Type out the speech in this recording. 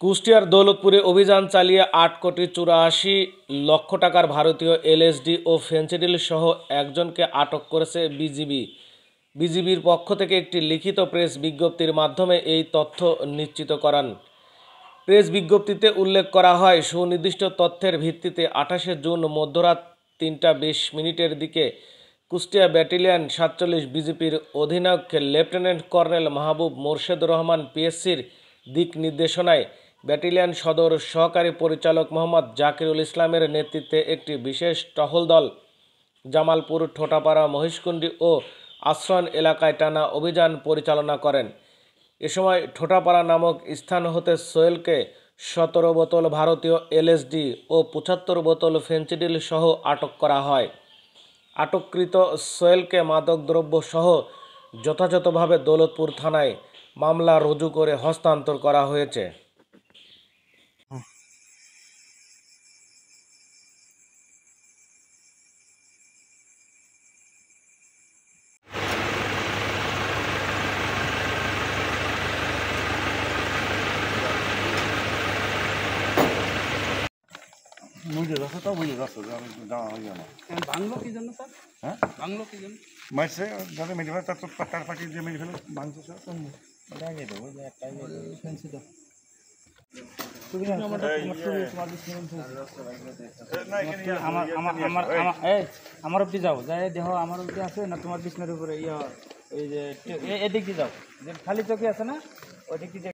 কুষ্টিয়ার দৌলতপুরে অভিযান চালিয়ে 8,84,00,000 টাকার ভারতীয় এলএসডি ও ফেনসিডিল সহ একজনকে আটক করেছে বিজিবি। বিজিবির পক্ষ থেকে একটি লিখিত প্রেস বিজ্ঞপ্তির মাধ্যমে এই তথ্য নিশ্চিত করান। প্রেস বিজ্ঞপ্তিতে উল্লেখ করা হয়, সুনির্দিষ্ট তথ্যের ভিত্তিতে 28 জুন মধ্যরাত 3:20 দিকে কুষ্টিয়া ব্যাটালিয়ন 47 বিজিপির অধিনায়ক লেফটেন্যান্ট কর্নেল মাহবুব মোর্শেদ রহমান পিএসসির দিক নির্দেশনায় ব্যাটালিয়ন সদর সহকারী পরিচালক মোহাম্মদ জাকিরুল ইসলামের নেতৃত্বে একটি বিশেষ টহল দল জামালপুর, ঠোঁটাপাড়া, মহিষকুণ্ডী ও আশ্রয়ণ এলাকায় টানা অভিযান পরিচালনা করেন। এ সময় ঠোঁটাপাড়া নামক স্থান হতে সোহেলকে 17 বোতল ভারতীয় এলএসডি ও 75 বোতল ফেনসিডিল সহ আটক করা হয়। আটককৃত সোহেলকে মাদকদ্রব্য সহ যথাযথভাবে দৌলতপুর থানায় মামলা রুজু করে হস্তান্তর করা হয়েছে। বুঝে যাচ্ছে তো বুঝে যাচ্ছে যে আমি যাওয়া হয়ে গেল। বাংলো কি জন্য স্যার? হ্যাঁ, বাংলো কি জন্য? মারছে যাতে মেরে ফেলে, তার পাটি দিয়ে মেরে ফেলে ভাঙছে স্যার। আমার অব্দি যাও, যাই দেহ আমার অব্দি আছে না, তোমার বিছনার উপরে ইয়ে এই যে এদিক দিয়ে যাও, যে খালি চৌকি আছে না, ওই দিক দিয়ে